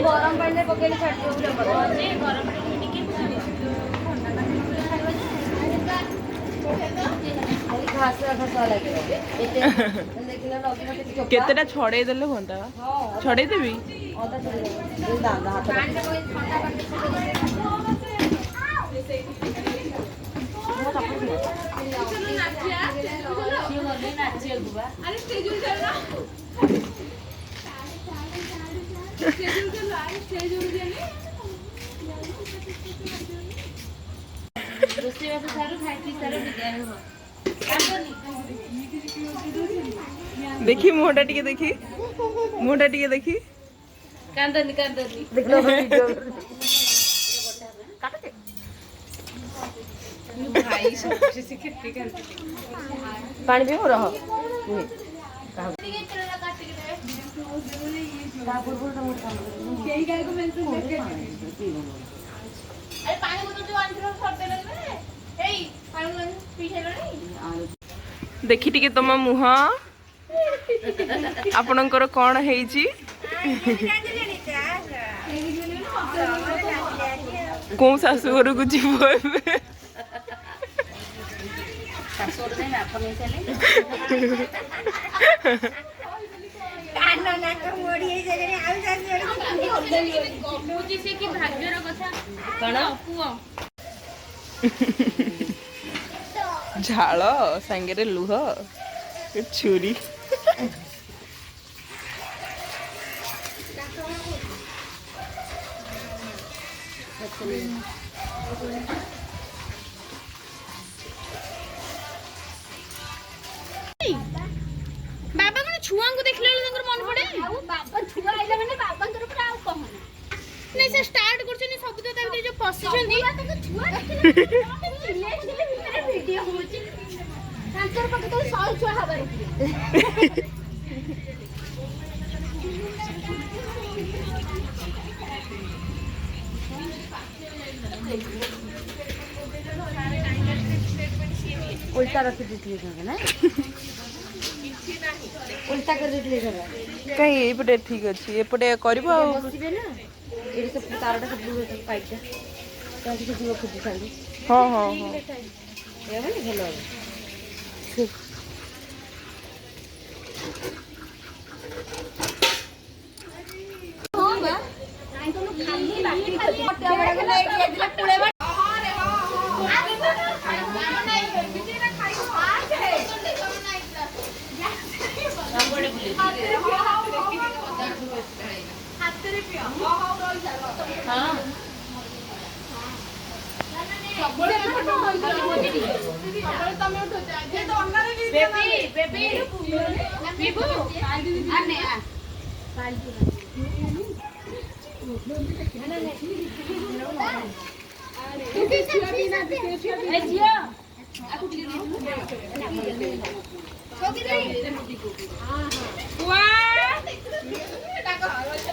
गरम पानी पकेली छाड़ी दो गरम केतेटा छड़े देले होंता छड़े देबी देखी मुहटा टिके देखी मुहटा टिके देखी कांदनी देख लो वीडियो काटते भाई सब से खेती करते पानी भी हो रहा देखी टिके तुम मुह आपणकर कौन है कौ शाशुघर को जीव झाल सांगे लुह छुरी बाबा को छुआ को देखले मन पड़े बाबा छुआ आइला माने बाबा तरफ आ कह नहीं से स्टार्ट करछनी सब तो तार जो पसिछनी छुआ देखले वीडियो होची कांचर पके तो 100 छुआ हबार उल्टा रख देती ना उल्टा कर देती कहीं एपटे ठीक अच्छे एपटे करबो बसिबे ना एडी सब तारटा सब पाइटा ताकि जीव खुदी थांदी हां हां हां ये वाली हेलो हां बा काई तो खाली बाटी खाली बड़ा ले दिला पुळे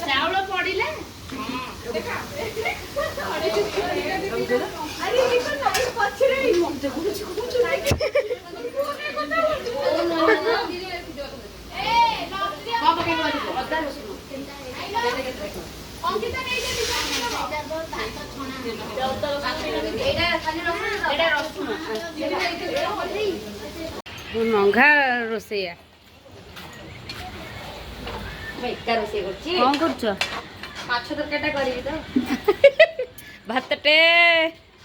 चावल पड़िले मंगा रोसैया बेकार रोसै करछि कोन करछ माछ तरकाटा करिवि तो भातटे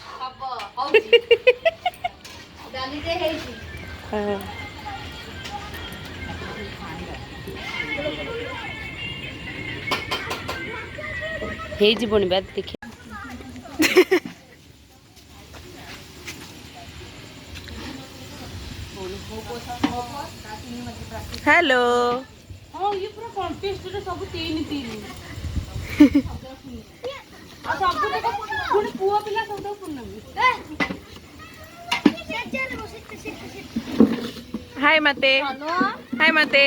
हबो हौछि डाली दे हेछि हे जीवनी बात देखि हेलो हां ये पूरा कॉन्टेस्ट रे सब 3-3 आ सब तो पुनी पुआ पिला सब तो पुनमी हाय मते हाय मते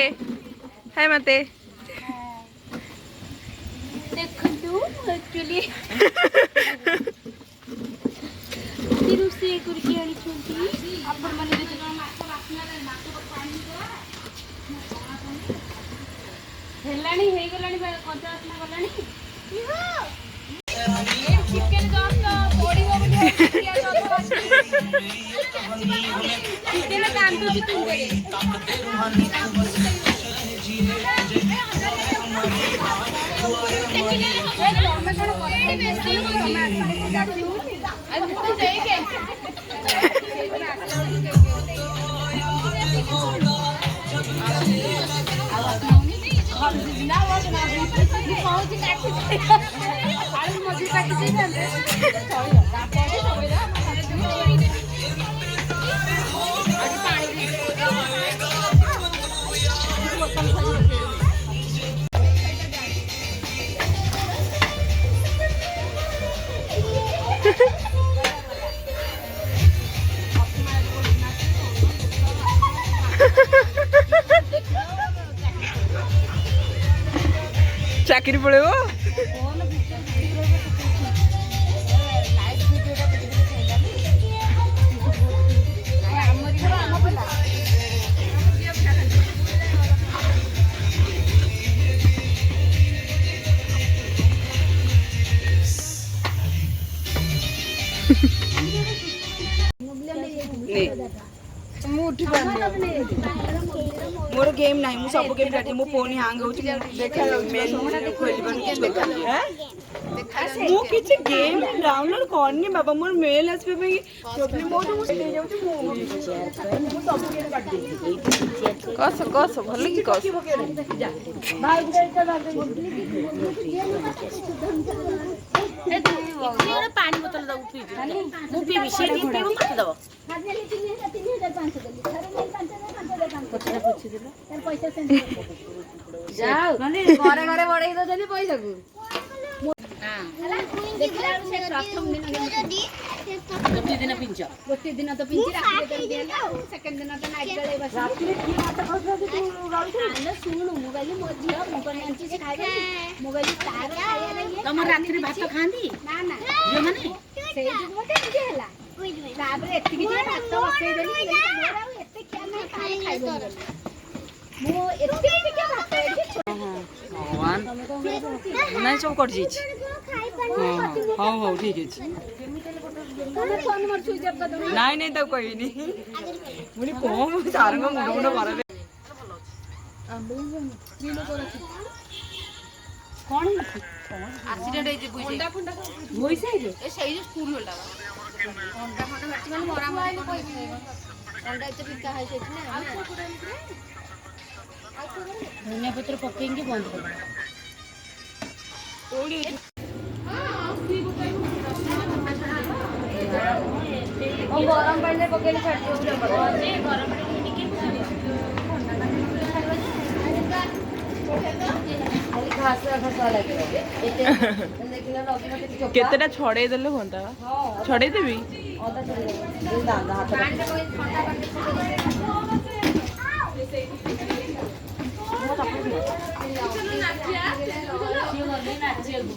हाय मते देखंतु एक्चुअली तिरुसे करके आनी छुंती आपण माने जे माछ बासना रे माछ पानी हेलाणी हे गलाणी कंचा आसना गलाणी ଚିକେନ ଜଷ୍ଟ ପଡିବ ବୋଲି ପିଆଜ ଅଧା ଚିକେନ କାନ୍ଦୁଛି ତୁଣ୍ଡରେ ଚାକିରି ପଳେଇବ। ମୁଁ ଉଠି ପାରୁନି ମୋର गेम ନାହିଁ ମୁଁ ସବୁ गेम ଖେଳୁଛି ମୋ ଫୋନ୍ ହ୍ୟାଙ୍ଗ ହେଉଛି ଦେଖା ମେନ୍ ଖୋଲି ପାରୁନି କିଛି ଦେଖାଯାଉନି ମୁଁ କିଛି ଗେମ୍ ଡାଉନଲୋଡ୍ କରିନି ବାବା ମୋର ମେଲ୍ ଆସିବା ପାଇଁ ପ୍ରୋବ୍ଲେମ୍ ବହୁତ ମୁଁ ହେଇଯାଉଛି ମୁଁ ସବୁ ଗେମ୍ କାଟିଦେଇଛି କସ ଭଲ କି କସ ପାଣି ବୋତଲ ଦବୁ ପିଇବି ମୁଁ ପିଇବି ସେ ପିଇବ ମତେ ଦବ ଯାଉ ମାନେ ଘରେ ଘରେ ବଢେଇ ଦଉଛନ୍ତି ପଇସାକୁ ଗୋଟିଏ ଦିନ ପିଞ୍ଚ ଗୋଟିଏ ଦିନ ତ ପିଞ୍ଚି ସେକେଣ୍ଡ ଦିନ ତ ନାଇଟ୍ ବେଳେ ଶୁଣୁ ମୁଁ କହିଲି ମୋ ଝିଅ ମୁଁ କଣ ଜାଣିଛି ସେ ଖାଇବେ ମୁଁ କହିଲି ତାର ଖାଇବାରେ ତମର ରାତିରେ ଭାତ ଖାଆନ୍ତି ନା ନା ଝିଅମାନେ ସେଇ ଯୋଗୁଁ ଗୋଟେ ଏମିତି ହେଲା ତାପରେ ଏତିକି ଟିକେ ଭାତ ବସେଇଦେଲି ମୋର ଆଉ ଏତେ ଖିଆଲ ନାହିଁ ପାଣି ଖାଇବନି ମୁଁ ଏତିକି ଟିକେ ଭାତ ଭଗବାନ ନାଇଁ ସବୁ କଟିଯାଇଛି ହଉ ହଉ ଠିକ୍ ଅଛି ନାଇଁ ନାଇଁ ତାକୁ କହିବିନି ପୁଣି କଣ ସାରଙ୍କ ମୁଣ୍ଡ ମୁଣ୍ଡ ଖରାପ କଣ ଆକ୍ସିଡେଣ୍ଟ ହେଇଛି ଭୋଇସାଇରେ ଏ ସେଇ ଯୋଉ ସ୍କୁଲ ହେଲା ଅଣ୍ଡା ଫଣ୍ଡା ମାରିଛି ମାନେ ମରାମରି ଅଣ୍ଡା ଏତେ ବିକା ହେଇଯାଇଛି ନା ଧନିଆ ପତ୍ର ପକେଇକି ବନ୍ଦ କରିବ ଗରମ ପାଣିରେ ପକେଇଲେ ଛାଡ଼ିଯିବ ଗରମ କେତେଟା ଛଡେଇ ଦେଲେ ହୁଅନ୍ତା ଛଡେଇ ଦେବି ନାଚିବାକୁ